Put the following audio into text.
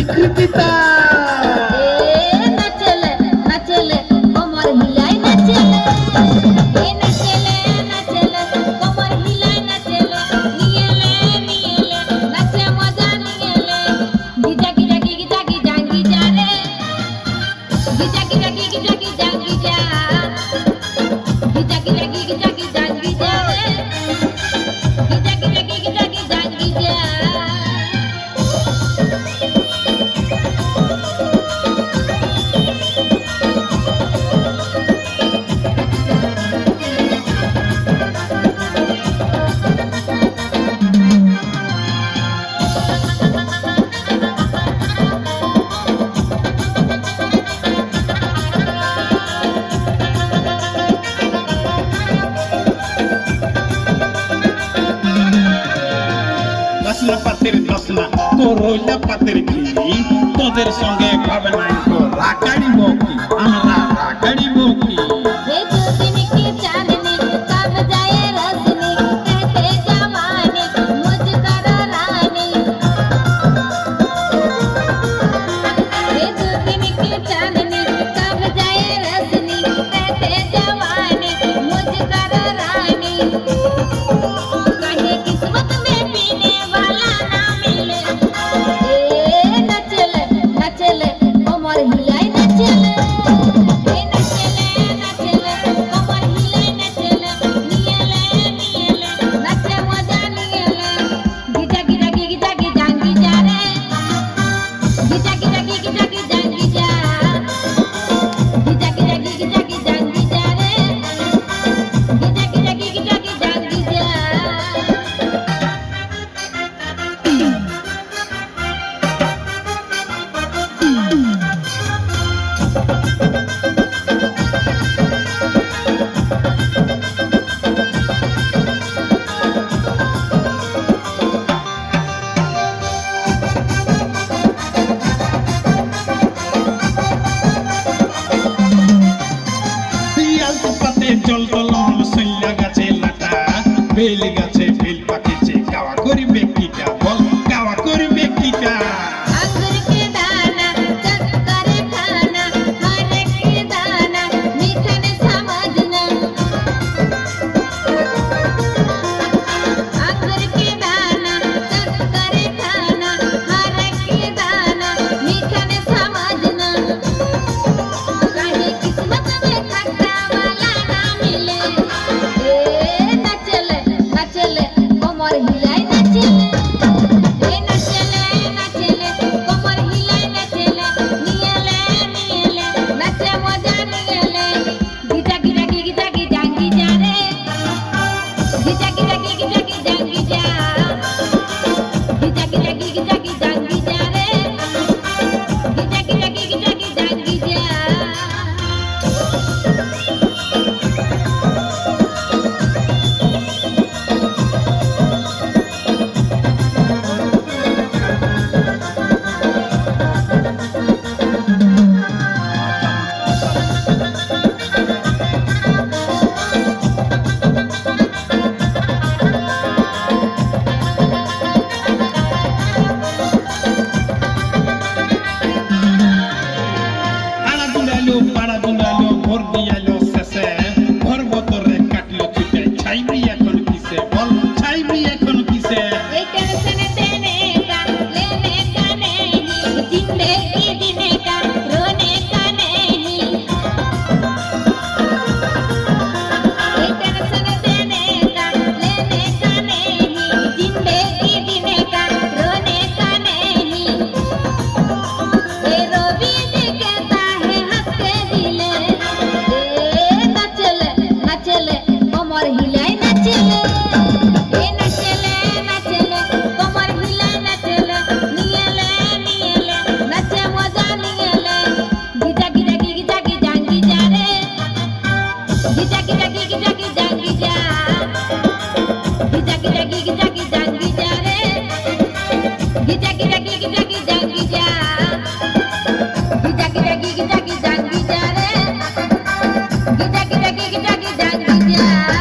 বিকৃতিতা নাচলে নাচলে কোমর হিলাই নাচলে নাচলে নাচলে কোমর হিলাই নাচলে নিয়েলে নিয়েলে নাচে মজা নিয়েলে গিজা গিজা গিজা গিজা গিজা রে গিজা গিজা গিজা গিজা গিজা গিজা গিজা গিজা গিজা গিজা রে গিজা গিজা গিজা গিজা গিজা রসনা পাতের রসনা করইলা পাতের খিলি তোদের সঙ্গে ভাবে নাই তো রাগাড়িব কি আমরা রাগাড়িব কি ये जो दिन की चांदनी कब जाए रजनी कहते जवानी मुझको रानी ये जो दिन की चांदनी कब जाए रजनी कहते जवानी मुझको रानी कहे किस्मत में पीने वाला ना मिले नचले नचले कोमर हिलाई नचले শিয়ালতো পাতে জল টলমল সইলা গাছে লাটা বেল গাছে বেল পাকেছে গাওয়া করিবে কিটা বল গাওয়া করিবে কিটা अंगूर के दाना चक्कर खाना हर के दाना मीठा ने समझना अंगूर के दाना चक्कर खाना हर के दाना मीठा ने समझना कहीं किस्मत में खट्टा वाला ना मिले नचले नचले कोमर हिलाई नचले नचले नचले कोमर हिलाई नचले नियले नियले नचे मजा नियले गिजा गिजा गिजा गिजा गिजा रे गिजा गिजा गिजा गिजा गिजा गिजा गिजा गिजा गिजा गिजा रे गिजा गिजा गिजा गिजा गिजा পাড়া দুলালো ভোর দিয়ালো শেষে ভোর বতরে কাটলো ছুটে ছাইবি এখন কিসে বল ছাইবি এখন কিসে ये टेंशन देने का लेने का नहीं जिंदगी जीने का रोने का नहीं ये टेंशन देने का लेने का नहीं जिंदगी जीने का रोने का नहीं ये रोबी जी कहता है हंस के दिले नचले नचले कोमर हिलाई नचले नचले नचले कोमर हिलाई नचले नियले नियले नचे मजा नियले गिजा गिजा गिजा गिजा गिजा रे गिजा गिजा गिजा गिजा गिजा गिजा गिजा गिजा गिजा गिजा रे गिजा गिजा गिजा गिजा गिजा गिजा गिजा गिजा गिजा गिजा रे गिजा गिजा गिजा गिजा गिजा